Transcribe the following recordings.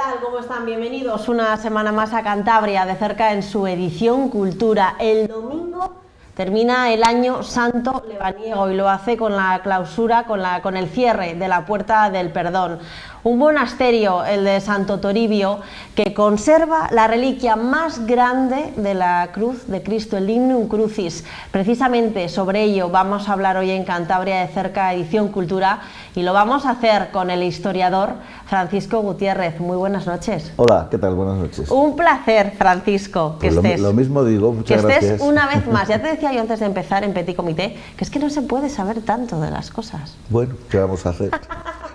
tal? ¿Cómo están? Bienvenidos una semana más a Cantabria, de cerca en su edición Cultura. El domingo termina el año santo lebaniego y lo hace con la clausura, con el cierre de la Puerta del Perdón. Un monasterio, el de Santo Toribio, que conserva la reliquia más grande de la cruz de Cristo, el Lignum Crucis. Precisamente sobre ello vamos a hablar hoy en Cantabria de cerca, edición Cultura, y lo vamos a hacer con el historiador Francisco Gutiérrez. Muy buenas noches. Hola, ¿qué tal? Buenas noches. Un placer, Francisco, que pues estés. Lo mismo digo, muchas gracias. Que estés una vez más. Ya te decía yo antes de empezar en Petit Comité que es que no se puede saber tanto de las cosas. Bueno, ¿qué vamos a hacer?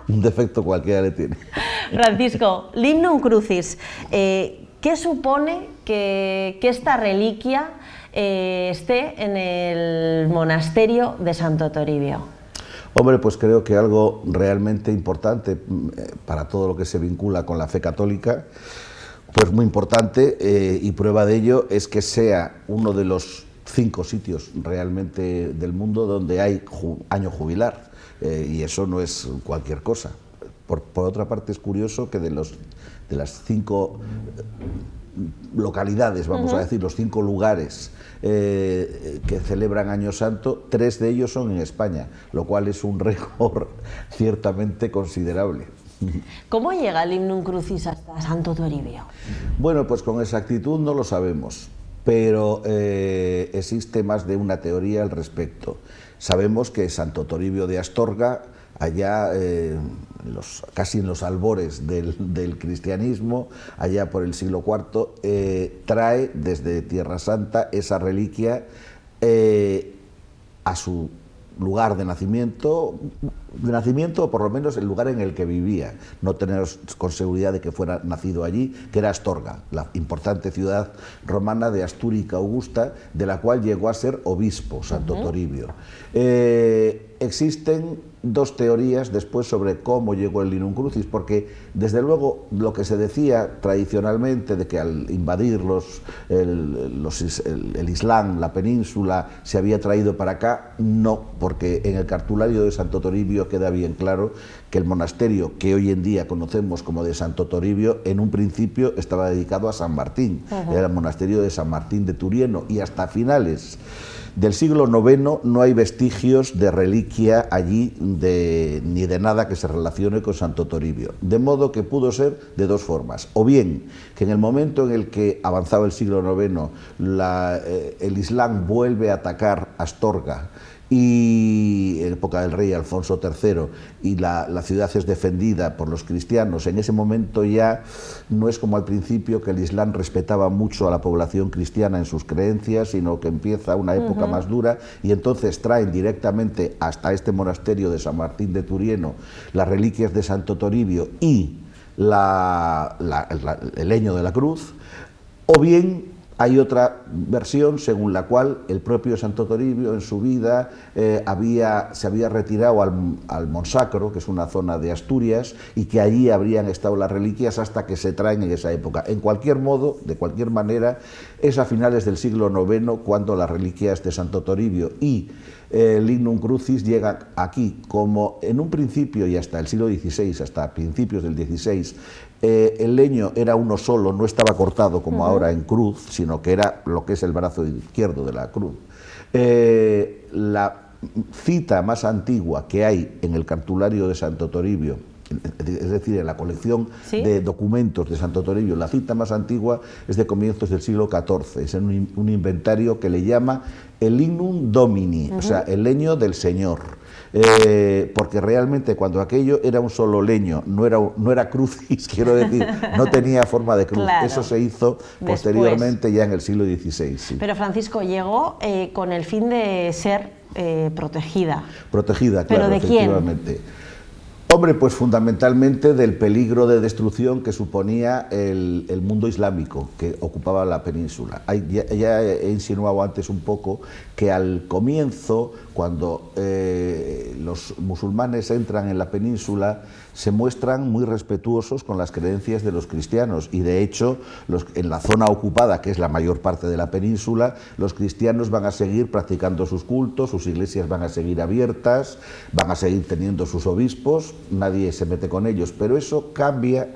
Un defecto cualquiera le tiene. Francisco, Lignum Crucis, ¿qué supone que esta reliquia esté en el monasterio de Santo Toribio? Hombre, pues creo que algo realmente importante para todo lo que se vincula con la fe católica, pues muy importante, y prueba de ello es que sea uno de los 5 sitios realmente del mundo donde hay año jubilar, y eso no es cualquier cosa. Por otra parte, es curioso que de las 5 localidades, vamos a decir, los 5 lugares que celebran Año Santo, 3 de ellos son en España, lo cual es un récord ciertamente considerable. ¿Cómo llega el Lignum Crucis hasta Santo Toribio? Bueno, pues con exactitud no lo sabemos, pero existe más de una teoría al respecto. Sabemos que Santo Toribio de Astorga, allá casi en los albores del cristianismo, allá por el siglo IV, trae desde Tierra Santa esa reliquia a su lugar de nacimiento, o por lo menos el lugar en el que vivía. No tenemos con seguridad de que fuera nacido allí, que era Astorga, la importante ciudad romana de Astúrica Augusta, de la cual llegó a ser obispo Santo Toribio. Existen 2 teorías después sobre cómo llegó el Lignum Crucis, porque desde luego lo que se decía tradicionalmente de que al invadir el Islam, la península, se había traído para acá, no, porque en el cartulario de Santo Toribio queda bien claro que el monasterio que hoy en día conocemos como de Santo Toribio, en un principio estaba dedicado a San Martín, era el monasterio de San Martín de Turieno, y hasta finales del siglo IX no hay vestigios de reliquia allí ni de nada que se relacione con Santo Toribio. De modo que pudo ser de 2 formas. O bien que en el momento en el que avanzaba el siglo IX el Islam vuelve a atacar Astorga, y en época del rey Alfonso III, y la ciudad es defendida por los cristianos. En ese momento ya no es como al principio, que el Islam respetaba mucho a la población cristiana en sus creencias, sino que empieza una época más dura, y entonces traen directamente hasta este monasterio de San Martín de Turieno las reliquias de Santo Toribio y el leño de la cruz. O bien hay otra versión según la cual el propio Santo Toribio en su vida se había retirado al Monsacro, que es una zona de Asturias, y que allí habrían estado las reliquias hasta que se traen en esa época. En cualquier modo, de cualquier manera, es a finales del siglo IX cuando las reliquias de Santo Toribio y el Lignum Crucis llegan aquí, como en un principio y hasta el siglo XVI, hasta principios del XVI, el leño era uno solo, no estaba cortado como ahora en cruz, sino que era lo que es el brazo izquierdo de la cruz. La cita más antigua que hay en el cartulario de Santo Toribio, es decir, en la colección de documentos de Santo Toribio, la cita más antigua es de comienzos del siglo XIV, es un inventario que le llama el Lignum Domini, o sea, el leño del Señor. Porque realmente cuando aquello era un solo leño, no era crucis, quiero decir, no tenía forma de cruz. Claro. Eso se hizo posteriormente ya en el siglo XVI. Sí. Pero Francisco llegó con el fin de ser protegida. Protegida, claro. ¿Pero de efectivamente. quién? Hombre, pues fundamentalmente del peligro de destrucción que suponía el mundo islámico que ocupaba la península. Ya he insinuado antes un poco que al comienzo, cuando los musulmanes entran en la península, se muestran muy respetuosos con las creencias de los cristianos, y de hecho en la zona ocupada, que es la mayor parte de la península, los cristianos van a seguir practicando sus cultos, sus iglesias van a seguir abiertas, van a seguir teniendo sus obispos, nadie se mete con ellos, pero eso cambia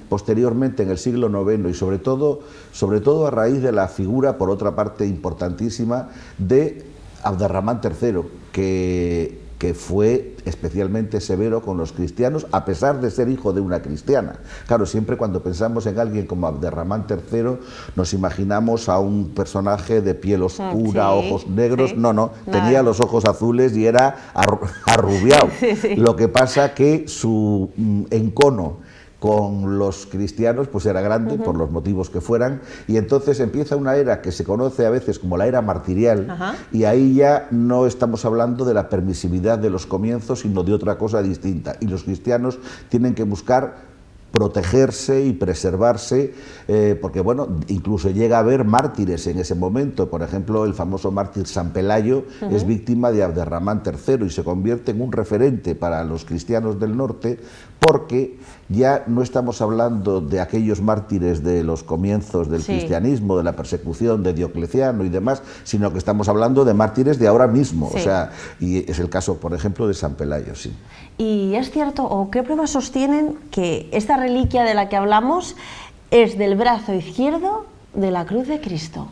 posteriormente en el siglo IX, y sobre todo a raíz de la figura, por otra parte importantísima, de Abderramán III, que fue especialmente severo con los cristianos, a pesar de ser hijo de una cristiana. Claro, siempre cuando pensamos en alguien como Abderramán III, nos imaginamos a un personaje de piel oscura, ojos negros. No, tenía los ojos azules y era arrubiado. Lo que pasa que su encono con los cristianos pues era grande, por los motivos que fueran, y entonces empieza una era que se conoce a veces como la era martirial, y ahí ya no estamos hablando de la permisividad de los comienzos, sino de otra cosa distinta, y los cristianos tienen que buscar protegerse y preservarse, porque bueno, incluso llega a haber mártires en ese momento. Por ejemplo, el famoso mártir San Pelayo es víctima de Abderramán III y se convierte en un referente para los cristianos del norte, porque ya no estamos hablando de aquellos mártires de los comienzos del cristianismo, de la persecución de Diocleciano y demás, sino que estamos hablando de mártires de ahora mismo, o sea, y es el caso, por ejemplo, de San Pelayo, sí. ¿Y es cierto, o qué pruebas sostienen que esta reliquia de la que hablamos es del brazo izquierdo de la cruz de Cristo?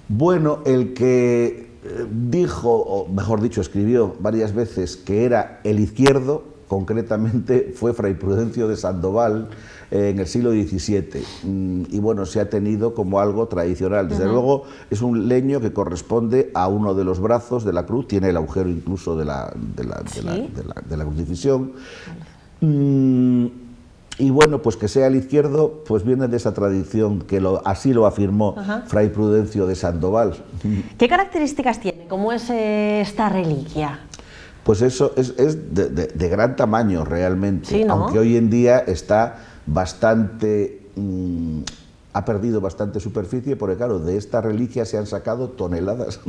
Bueno, el que dijo, o mejor dicho, escribió varias veces que era el izquierdo, concretamente fue Fray Prudencio de Sandoval en el siglo XVII, y bueno, se ha tenido como algo tradicional. Desde luego es un leño que corresponde a uno de los brazos de la cruz, tiene el agujero incluso de la crucifixión, y bueno, pues que sea el izquierdo, pues viene de esa tradición, que así lo afirmó Fray Prudencio de Sandoval. ¿Qué características tiene? ¿Cómo es esta reliquia? Pues eso es de gran tamaño realmente, sí, ¿no? Aunque hoy en día está bastante... ha perdido bastante superficie, porque claro, de esta reliquia se han sacado toneladas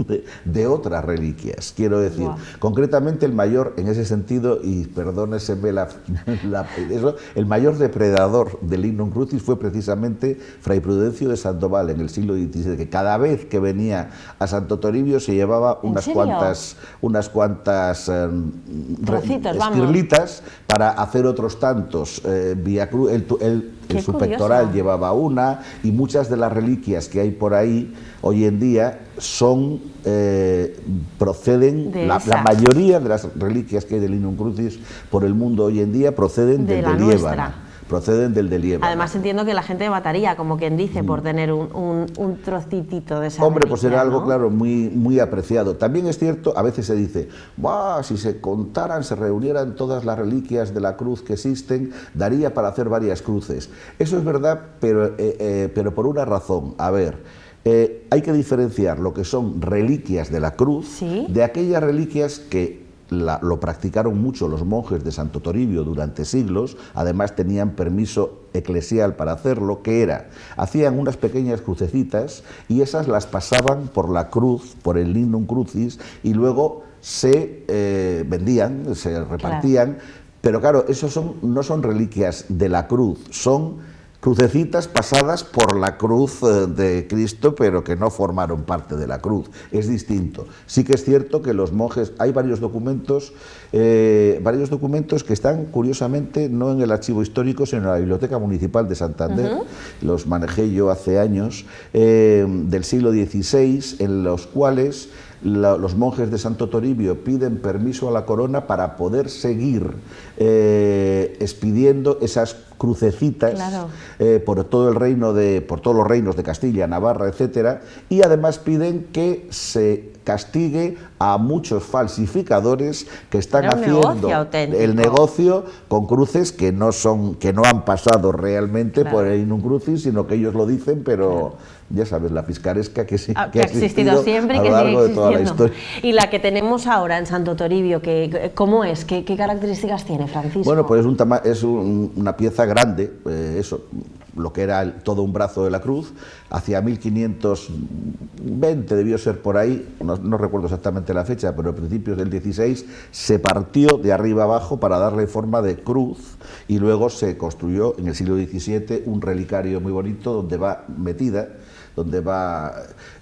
de otras reliquias, quiero decir. Concretamente el mayor, en ese sentido, y perdóneseme el mayor depredador del Lignum Crucis fue precisamente Fray Prudencio de Sandoval en el siglo XVII, que cada vez que venía a Santo Toribio se llevaba unas cuantas esquirlitas para hacer otros tantos. En su pectoral llevaba una, y muchas de las reliquias que hay por ahí hoy en día proceden, la mayoría de las reliquias que hay del Lignum Crucis por el mundo hoy en día proceden del de Líbano. Proceden del de Líbano. Además entiendo que la gente mataría, como quien dice, por tener un trocitito de esa Hombre, reliquia, pues era algo, ¿no? claro, muy apreciado. También es cierto, a veces se dice, si se contaran, se reunieran todas las reliquias de la cruz que existen, daría para hacer varias cruces. Eso es verdad, pero por una razón. A ver, hay que diferenciar lo que son reliquias de la cruz de aquellas reliquias que lo practicaron mucho los monjes de Santo Toribio durante siglos. Además tenían permiso eclesial para hacerlo, que era, hacían unas pequeñas crucecitas y esas las pasaban por la cruz, por el Lignum Crucis, y luego se vendían, se repartían, pero claro, esos no son reliquias de la cruz, son crucecitas pasadas por la cruz de Cristo, pero que no formaron parte de la cruz. Es distinto. Sí que es cierto que los monjes, hay varios documentos que están, curiosamente, no en el archivo histórico, sino en la Biblioteca Municipal de Santander, los manejé yo hace años, del siglo XVI, en los cuales los monjes de Santo Toribio piden permiso a la corona para poder seguir expidiendo esas crucecitas por todo el reino por todos los reinos de Castilla, Navarra, etcétera, y además piden que se castigue a muchos falsificadores que están haciendo el negocio con cruces que no han pasado realmente por el Lignum Crucis, sino que ellos lo dicen, pero ya sabes, la picaresca que ha existido siempre, a lo largo de toda la historia. Y la que tenemos ahora en Santo Toribio, ¿cómo es? ¿Qué características tiene, Francisco? Bueno, pues es una pieza grande, lo que era todo un brazo de la cruz. Hacia 1520 debió ser por ahí, no recuerdo exactamente la fecha, pero a principios del 16 se partió de arriba abajo para darle forma de cruz, y luego se construyó en el siglo XVII un relicario muy bonito donde va metida,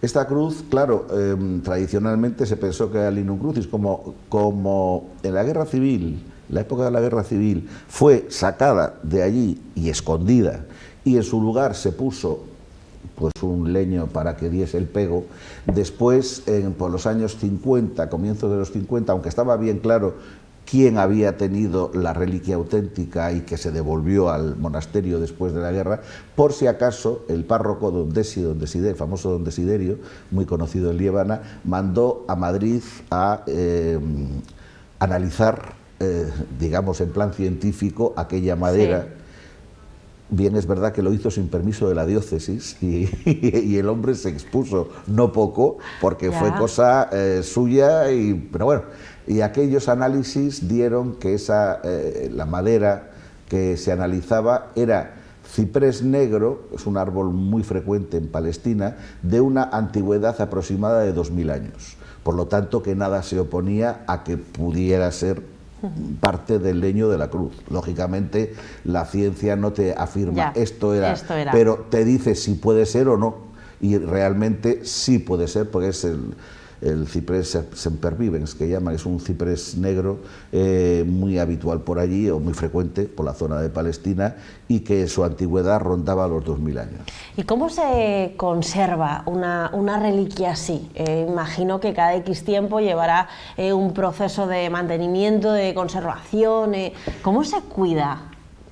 esta cruz. Claro, tradicionalmente se pensó que era Linum Crucis, como en la guerra civil, la época de la guerra civil, fue sacada de allí y escondida, y en su lugar se puso pues un leño para que diese el pego. Después, por los años 50, comienzos de los 50, aunque estaba bien claro quién había tenido la reliquia auténtica y que se devolvió al monasterio después de la guerra, por si acaso el párroco don Desiderio, el famoso don Desiderio, muy conocido en Liébana, mandó a Madrid a analizar, digamos en plan científico, aquella madera. Sí. Bien, es verdad que lo hizo sin permiso de la diócesis y el hombre se expuso no poco, porque fue cosa suya, pero bueno, y aquellos análisis dieron que la madera que se analizaba era ciprés negro, es un árbol muy frecuente en Palestina, de una antigüedad aproximada de 2000 años. Por lo tanto, que nada se oponía a que pudiera ser parte del leño de la cruz. Lógicamente, la ciencia no te afirma esto era, pero te dice si puede ser o no, y realmente sí puede ser, porque es el ciprés sempervivens, que llaman, es un ciprés negro muy habitual por allí, o muy frecuente por la zona de Palestina, y que su antigüedad rondaba los 2000 años. ¿Y cómo se conserva una reliquia así? Imagino que cada X tiempo llevará un proceso de mantenimiento, de conservación. ¿Cómo se cuida?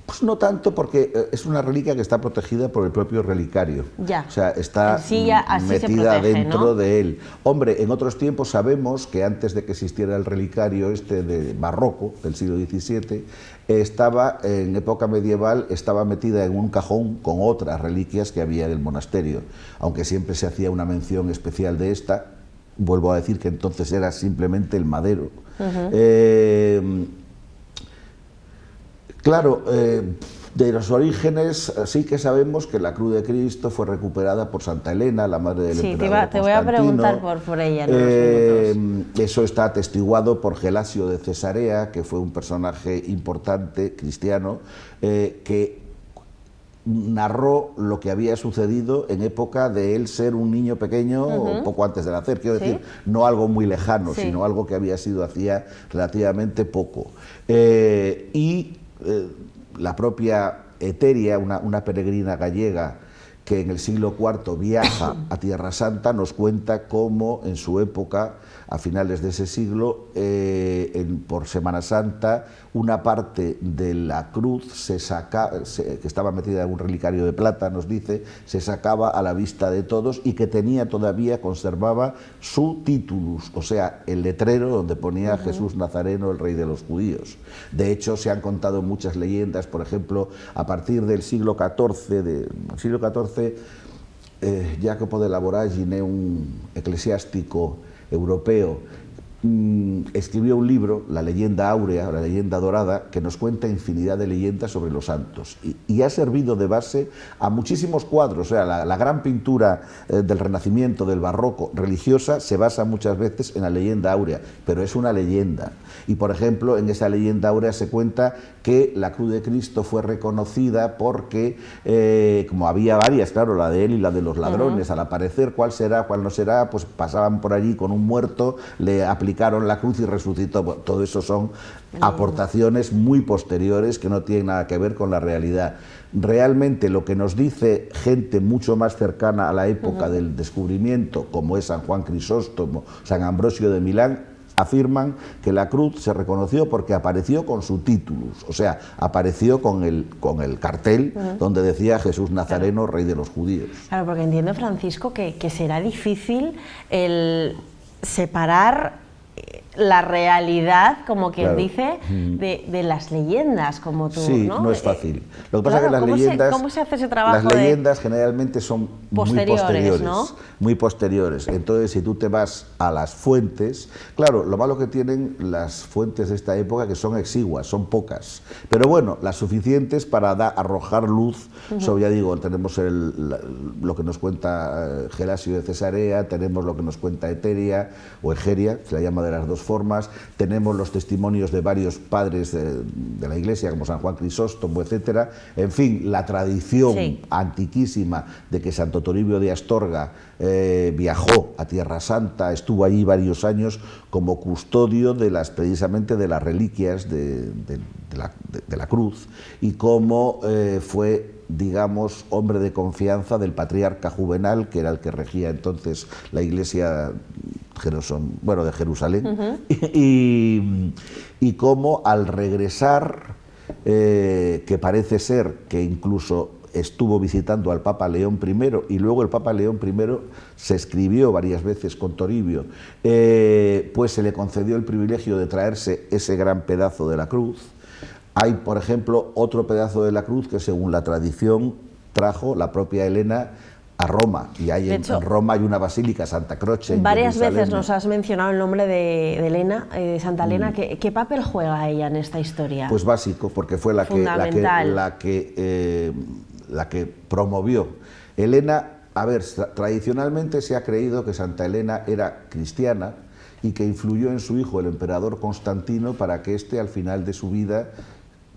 Pues no tanto, porque es una reliquia que está protegida por el propio relicario. Ya. O sea, está metida dentro de él. Hombre, en otros tiempos sabemos que antes de que existiera el relicario de barroco del siglo XVII, en época medieval, estaba metida en un cajón con otras reliquias que había en el monasterio. Aunque siempre se hacía una mención especial de esta, vuelvo a decir que entonces era simplemente el madero. Claro, de los orígenes sí que sabemos que la cruz de Cristo fue recuperada por Santa Elena, la madre del emperador te voy a preguntar por ella en unos minutos. Eso está atestiguado por Gelasio de Cesarea, que fue un personaje importante cristiano, que narró lo que había sucedido en época de él ser un niño pequeño, poco antes de nacer, quiero decir, no algo muy lejano, sino algo que había sido hacía relativamente poco. La propia Eteria, una peregrina gallega que en el siglo IV viaja a Tierra Santa, nos cuenta cómo en su época, a finales de ese siglo, por Semana Santa, una parte de la cruz que estaba metida en un relicario de plata, nos dice, se sacaba a la vista de todos, y que conservaba su titulus, o sea, el letrero donde ponía Jesús Nazareno, el rey de los judíos. De hecho, se han contado muchas leyendas, por ejemplo, a partir del siglo XIV, Jacopo de la Voragine, un eclesiástico europeo, escribió un libro, La leyenda áurea, la leyenda dorada, que nos cuenta infinidad de leyendas sobre los santos, y ha servido de base a muchísimos cuadros. O sea, la gran pintura del Renacimiento, del Barroco, religiosa, se basa muchas veces en la leyenda áurea, pero es una leyenda. Y, por ejemplo, en esa leyenda áurea se cuenta que la cruz de Cristo fue reconocida porque, como había varias, claro, la de él y la de los ladrones, al aparecer, ¿cuál será, cuál no será? Pues pasaban por allí con un muerto, le aplicaron la cruz y resucitó. Bueno, todo eso son aportaciones muy posteriores que no tienen nada que ver con la realidad. Realmente lo que nos dice gente mucho más cercana a la época del descubrimiento, como es San Juan Crisóstomo, San Ambrosio de Milán, afirman que la cruz se reconoció porque apareció con su titulus, o sea, apareció con el cartel donde decía Jesús Nazareno, rey de los judíos. Claro, porque entiendo, Francisco, que será difícil el separar la realidad, como quien Claro. dice, de las leyendas, como tú, Sí, ¿no? no es fácil. Lo que pasa es que Claro, las leyendas... ¿cómo se hace ese trabajo Las leyendas generalmente son posteriores, muy posteriores, ¿no? muy posteriores. Entonces, si tú te vas a las fuentes... Claro, lo malo que tienen las fuentes de esta época que son exiguas, son pocas. Pero bueno, las suficientes para arrojar luz sobre, ya digo, tenemos lo que nos cuenta Gelasio de Cesarea, tenemos lo que nos cuenta Eteria o Egeria, se la llama de las dos formas, tenemos los testimonios de varios padres de la Iglesia, como San Juan Crisóstomo, etcétera. En fin, la tradición antiquísima de que Santo Toribio de Astorga viajó a Tierra Santa, estuvo allí varios años como custodio de precisamente de las reliquias de la cruz, y cómo fue, digamos, hombre de confianza del patriarca Juvenal, que era el que regía entonces la Iglesia de Jerusalén, y cómo al regresar, que parece ser que incluso estuvo visitando al Papa León I, y luego el Papa León I se escribió varias veces con Toribio, pues se le concedió el privilegio de traerse ese gran pedazo de la cruz. Hay, por ejemplo, otro pedazo de la cruz que, según la tradición, trajo la propia Helena a Roma, y hay en Roma hay una basílica, Santa Croce. Varias veces nos has mencionado el nombre de Elena, de Santa Elena. ¿Qué papel juega ella en esta historia? Pues básico, porque fue la que promovió. Elena, a ver, tradicionalmente se ha creído que Santa Elena era cristiana y que influyó en su hijo, el emperador Constantino, para que éste, al final de su vida,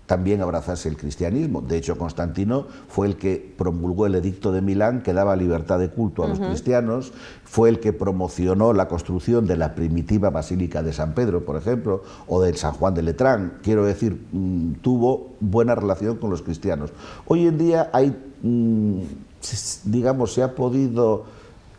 también abrazase el cristianismo. De hecho, Constantino fue el que promulgó el Edicto de Milán, que daba libertad de culto a los cristianos, fue el que promocionó la construcción de la primitiva Basílica de San Pedro, por ejemplo, o del San Juan de Letrán. Quiero decir, tuvo buena relación con los cristianos. Hoy en día hay, digamos, se ha podido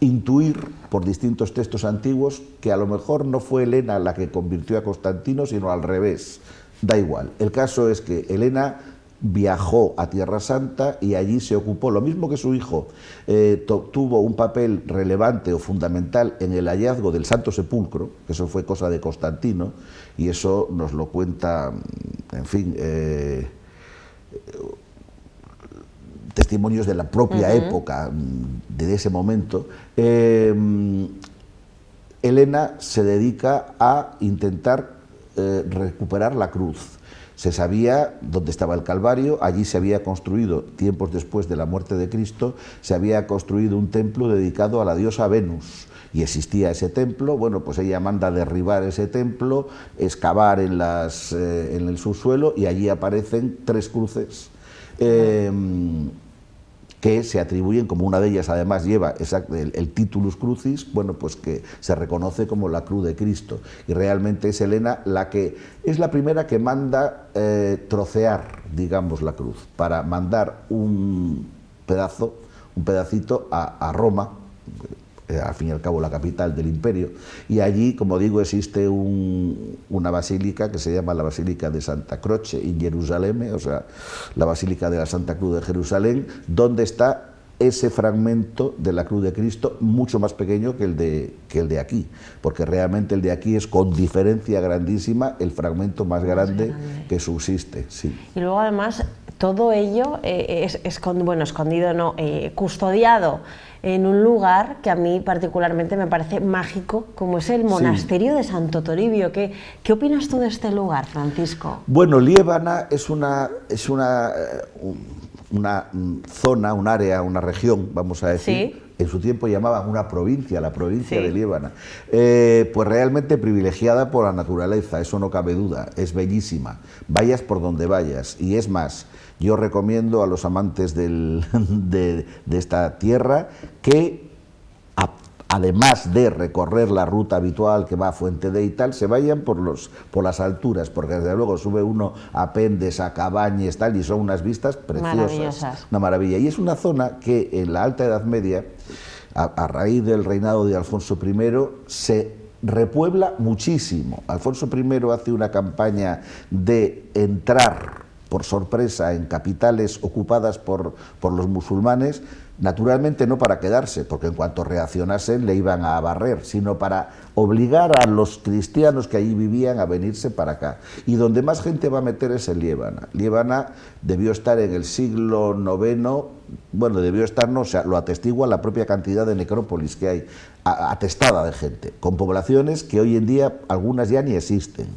intuir por distintos textos antiguos que a lo mejor no fue Helena la que convirtió a Constantino, sino al revés. Da igual. El caso es que Helena viajó a Tierra Santa y allí se ocupó, lo mismo que su hijo, tuvo un papel relevante o fundamental en el hallazgo del Santo Sepulcro, que eso fue cosa de Constantino, y eso nos lo cuenta, en fin, testimonios de la propia época, de ese momento. Helena se dedica a intentar recuperar la cruz. Se sabía dónde estaba el Calvario, allí se había construido, tiempos después de la muerte de Cristo, se había construido un templo dedicado a la diosa Venus, y existía ese templo. Bueno, pues ella manda derribar ese templo, excavar en el subsuelo, y allí aparecen 3 cruces, que se atribuyen, como una de ellas además lleva el titulus crucis, bueno, pues que se reconoce como la cruz de Cristo, y realmente es Helena la que es la primera que manda trocear, digamos, la cruz, para mandar un pedacito a Roma, al fin y al cabo la capital del imperio, y allí, como digo, existe una basílica que se llama la Basílica de Santa Croce in Jerusalemme, o sea, la Basílica de la Santa Cruz de Jerusalén, donde está ese fragmento de la cruz de Cristo, mucho más pequeño que el de aquí, porque realmente el de aquí es, con diferencia grandísima, el fragmento más grande que subsiste. Sí. Y luego, además, todo ello escondido, no, custodiado en un lugar que a mí particularmente me parece mágico, como es el monasterio de Santo Toribio. ¿Qué opinas tú de este lugar, Francisco? Bueno, Liébana es una zona, un área, una región, vamos a decir. En su tiempo llamaban una provincia, la provincia de Liébana, pues realmente privilegiada por la naturaleza, eso no cabe duda, es bellísima, vayas por donde vayas. Y es más, yo recomiendo a los amantes de esta tierra que, además de recorrer la ruta habitual que va a Fuente de y tal, se vayan por las alturas, porque desde luego sube uno a Pendes, a Cabañes, tal, y son unas vistas preciosas, una maravilla. Y es una zona que en la Alta Edad Media, a raíz del reinado de Alfonso I, se repuebla muchísimo. Alfonso I hace una campaña de entrar por sorpresa en capitales ocupadas por los musulmanes, naturalmente no para quedarse, porque en cuanto reaccionasen le iban a barrer, sino para obligar a los cristianos que allí vivían a venirse para acá. Y donde más gente va a meter es en Liébana. Liébana debió estar en el siglo IX, bueno, debió estar, no, o sea, lo atestigua la propia cantidad de necrópolis que hay, atestada de gente, con poblaciones que hoy en día algunas ya ni existen.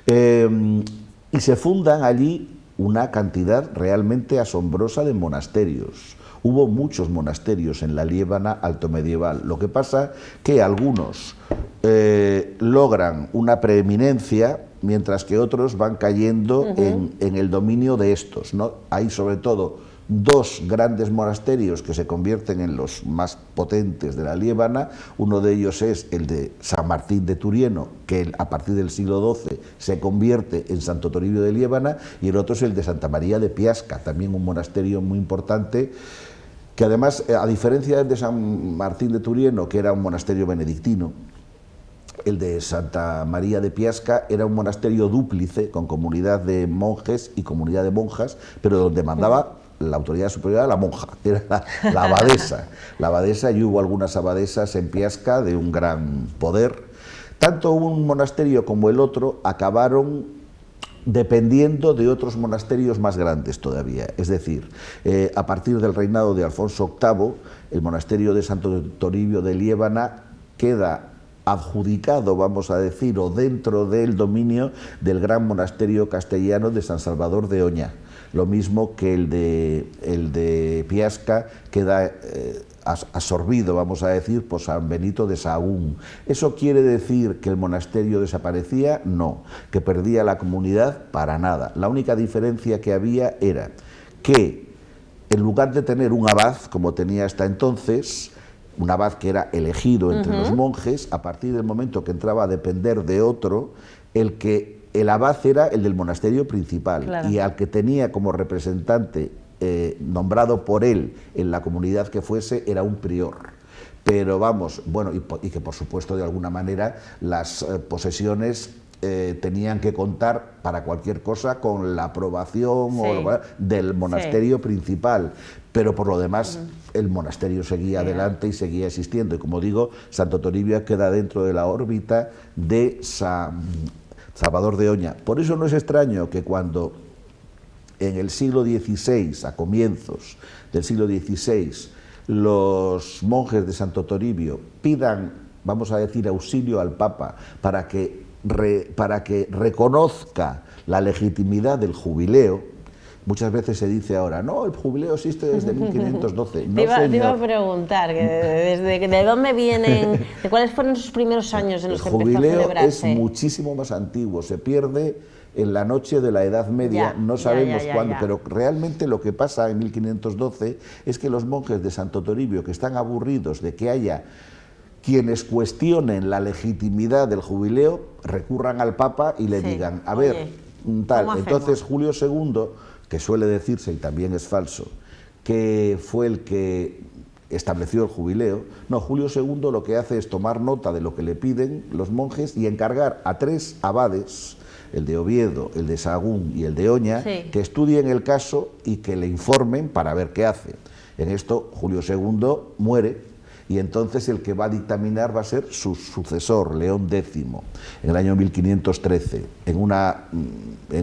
Y se fundan allí una cantidad realmente asombrosa de monasterios. Hubo muchos monasterios en la Liébana altomedieval. Lo que pasa que algunos logran una preeminencia, mientras que otros van cayendo en el dominio de estos, ¿no? Hay sobre todo dos grandes monasterios que se convierten en los más potentes de la Liébana. Uno de ellos es el de San Martín de Turieno, que a partir del siglo XII se convierte en Santo Toribio de Liébana, y el otro es el de Santa María de Piasca, también un monasterio muy importante, que además, a diferencia del de San Martín de Turieno, que era un monasterio benedictino, el de Santa María de Piasca era un monasterio dúplice, con comunidad de monjes y comunidad de monjas, pero donde mandaba la autoridad superior era la monja, era la abadesa. La abadesa, y hubo algunas abadesas en Piasca de un gran poder. Tanto un monasterio como el otro acabaron dependiendo de otros monasterios más grandes todavía. Es decir, a partir del reinado de Alfonso VIII, el monasterio de Santo Toribio de Liébana queda adjudicado, vamos a decir, o dentro del dominio del gran monasterio castellano de San Salvador de Oña. Lo mismo que el de Piasca queda absorbido, vamos a decir, por San Benito de Sahagún. ¿Eso quiere decir que el monasterio desaparecía? No, que perdía la comunidad, para nada. La única diferencia que había era que, en lugar de tener un abad, como tenía hasta entonces, un abad que era elegido entre los monjes, a partir del momento que entraba a depender de otro, el abad era el del monasterio principal, claro, y al que tenía como representante nombrado por él en la comunidad que fuese era un prior. Pero vamos, bueno, y que por supuesto de alguna manera las posesiones tenían que contar para cualquier cosa con la aprobación del monasterio principal, pero por lo demás el monasterio seguía adelante y seguía existiendo, y como digo, Santo Toribio queda dentro de la órbita de San Salvador de Oña. Por eso no es extraño que cuando en el siglo XVI, a comienzos del siglo XVI, los monjes de Santo Toribio pidan, vamos a decir, auxilio al Papa para que reconozca la legitimidad del jubileo. Muchas veces se dice ahora, no, el jubileo existe desde 1512. No, te iba a preguntar, ¿de dónde vienen, de cuáles fueron sus primeros años en los que empezó a celebrarse? El jubileo es muchísimo más antiguo, se pierde en la noche de la Edad Media, no sabemos cuándo, pero realmente lo que pasa en 1512 es que los monjes de Santo Toribio, que están aburridos de que haya quienes cuestionen la legitimidad del jubileo, recurran al Papa y le digan, a ver, tal. Entonces Julio II, que suele decirse, y también es falso, que fue el que estableció el jubileo, no, Julio II lo que hace es tomar nota de lo que le piden los monjes y encargar a 3 abades, el de Oviedo, el de Sahagún y el de Oña, que estudien el caso y que le informen para ver qué hace. En esto Julio II muere, y entonces el que va a dictaminar va a ser su sucesor, León X, en el año 1513, en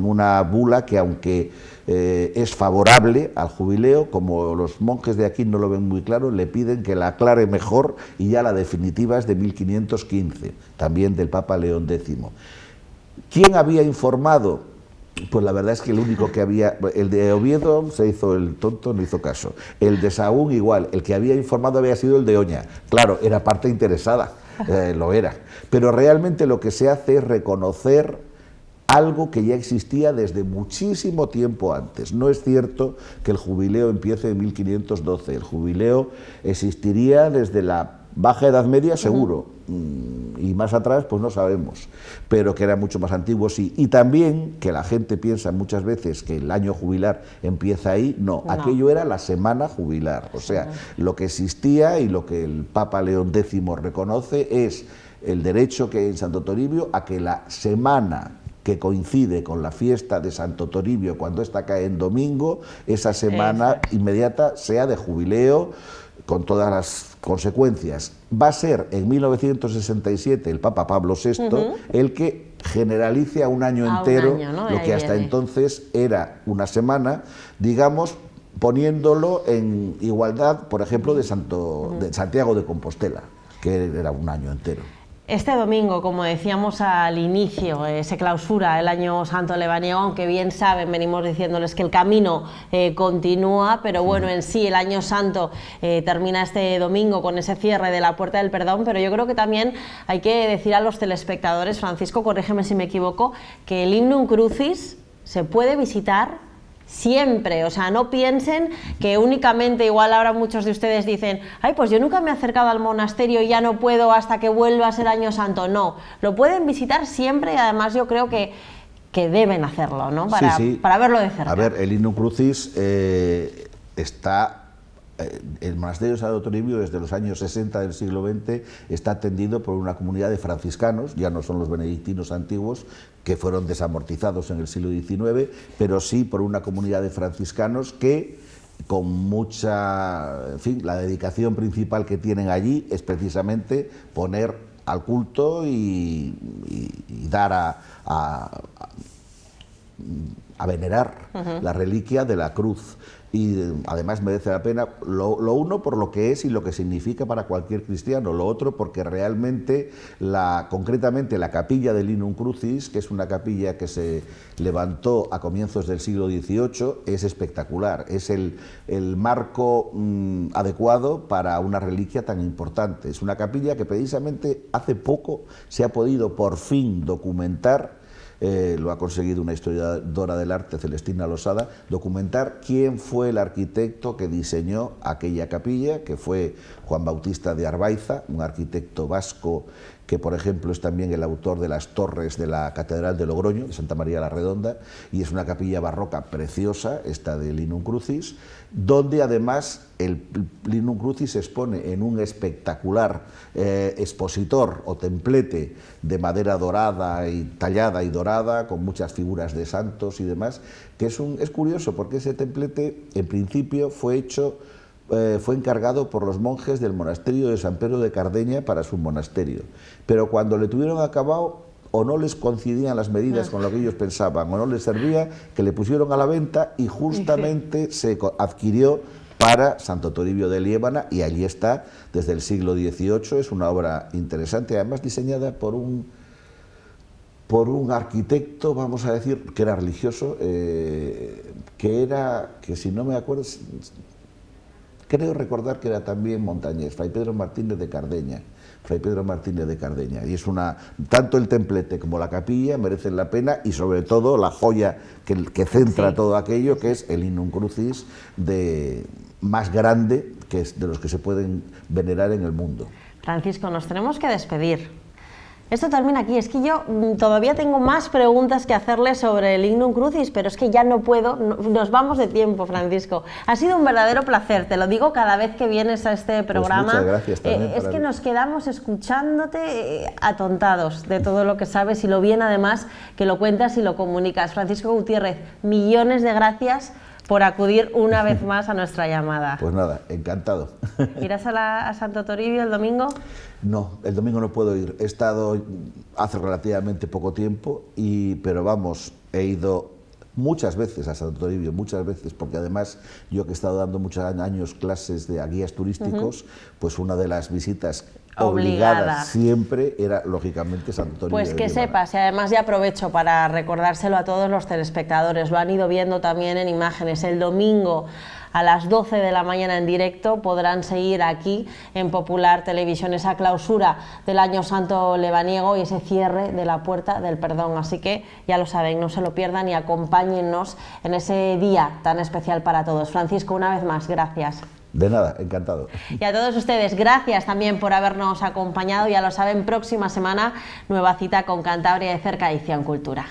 una bula que, aunque es favorable al jubileo, como los monjes de aquí no lo ven muy claro, le piden que la aclare mejor, y ya la definitiva es de 1515, también del Papa León X. ¿Quién había informado? Pues la verdad es que el único que había, el de Oviedo se hizo el tonto, no hizo caso. El de Sahagún igual, el que había informado había sido el de Oña. Claro, era parte interesada, lo era. Pero realmente lo que se hace es reconocer algo que ya existía desde muchísimo tiempo antes. No es cierto que el jubileo empiece en 1512, el jubileo existiría desde la Baja Edad Media seguro, y más atrás pues no sabemos, pero que era mucho más antiguo, sí. Y también que la gente piensa muchas veces que el año jubilar empieza ahí, no, aquello era la semana jubilar, o sea, lo que existía y lo que el Papa León X reconoce es el derecho que en Santo Toribio a que la semana que coincide con la fiesta de Santo Toribio, cuando esta cae en domingo, esa semana inmediata sea de jubileo, con todas las consecuencias. Va a ser en 1967 el Papa Pablo VI el que generalice a un año entero ¿no? lo que hasta entonces era una semana, digamos, poniéndolo en igualdad, por ejemplo, de Santiago de Compostela, que era un año entero. Este domingo, como decíamos al inicio, se clausura el Año Santo Lebaniego, aunque bien saben, venimos diciéndoles que el camino continúa, pero bueno, en sí el Año Santo termina este domingo con ese cierre de la Puerta del Perdón, pero yo creo que también hay que decir a los telespectadores, Francisco, corrígeme si me equivoco, que el Lignum Crucis se puede visitar siempre, o sea, no piensen que únicamente, igual ahora muchos de ustedes dicen, ay, pues yo nunca me he acercado al monasterio y ya no puedo hasta que vuelva a ser Año Santo. No, lo pueden visitar siempre y además yo creo que deben hacerlo, ¿no? Para verlo de cerca. A ver, el Lignum Crucis está... El monasterio de Santo Toribio desde los años 60 del siglo XX está atendido por una comunidad de franciscanos, ya no son los benedictinos antiguos que fueron desamortizados en el siglo XIX, pero sí por una comunidad de franciscanos que con mucha, en fin, la dedicación principal que tienen allí es precisamente poner al culto y dar a venerar la reliquia de la cruz. Y además merece la pena, lo uno por lo que es y lo que significa para cualquier cristiano, lo otro porque realmente, concretamente la capilla del Lignum Crucis, que es una capilla que se levantó a comienzos del siglo XVIII, es espectacular, es el marco adecuado para una reliquia tan importante. Es una capilla que precisamente hace poco se ha podido por fin documentar. Lo ha conseguido una historiadora del arte, Celestina Losada, documentar quién fue el arquitecto que diseñó aquella capilla, que fue Juan Bautista de Arbaiza, un arquitecto vasco que, por ejemplo, es también el autor de las torres de la Catedral de Logroño, de Santa María la Redonda, y es una capilla barroca preciosa, esta de Lignum Crucis, donde además el Lignum Crucis se expone en un espectacular expositor o templete de madera dorada y tallada y dorada, con muchas figuras de santos y demás, que es curioso porque ese templete en principio fue encargado por los monjes del monasterio de San Pedro de Cardeña para su monasterio, pero cuando le tuvieron acabado o no les coincidían las medidas con lo que ellos pensaban o no les servía, que le pusieron a la venta y justamente se adquirió para Santo Toribio de Liébana y allí está desde el siglo XVIII. Es una obra interesante, además diseñada por un arquitecto, vamos a decir, que era religioso, que si no me acuerdo, creo recordar que era también montañés, Fray Pedro Martínez de Cardeña. Y es tanto el templete como la capilla merecen la pena, y sobre todo la joya que centra todo aquello, que es el Lignum Crucis más grande de los que se pueden venerar en el mundo. Francisco, nos tenemos que despedir. Esto termina aquí. Es que yo todavía tengo más preguntas que hacerle sobre el Lignum Crucis, pero es que ya no puedo, nos vamos de tiempo, Francisco. Ha sido un verdadero placer, te lo digo cada vez que vienes a este programa. Pues muchas gracias también. Es que nos quedamos escuchándote atontados de todo lo que sabes y lo bien además que lo cuentas y lo comunicas. Francisco Gutiérrez, millones de gracias por acudir una vez más a nuestra llamada. Pues nada, encantado. ¿Irás a Santo Toribio el domingo? No, el domingo no puedo ir. He estado hace relativamente poco tiempo, pero vamos, he ido muchas veces a Santo Toribio, muchas veces, porque además yo que he estado dando muchos años clases de guías turísticos, pues una de las visitas obligadas siempre era lógicamente Santo Toribio. Pues que sepas, y además ya aprovecho para recordárselo a todos los telespectadores, lo han ido viendo también en imágenes, el domingo a las 12 de la mañana en directo podrán seguir aquí en Popular Televisión esa clausura del Año Santo Lebaniego y ese cierre de la Puerta del Perdón, así que ya lo saben, no se lo pierdan y acompáñennos en ese día tan especial para todos. Francisco, una vez más, gracias. De nada, encantado. Y a todos ustedes, gracias también por habernos acompañado. Ya lo saben, próxima semana, nueva cita con Cantabria de Cerca, edición Cultura.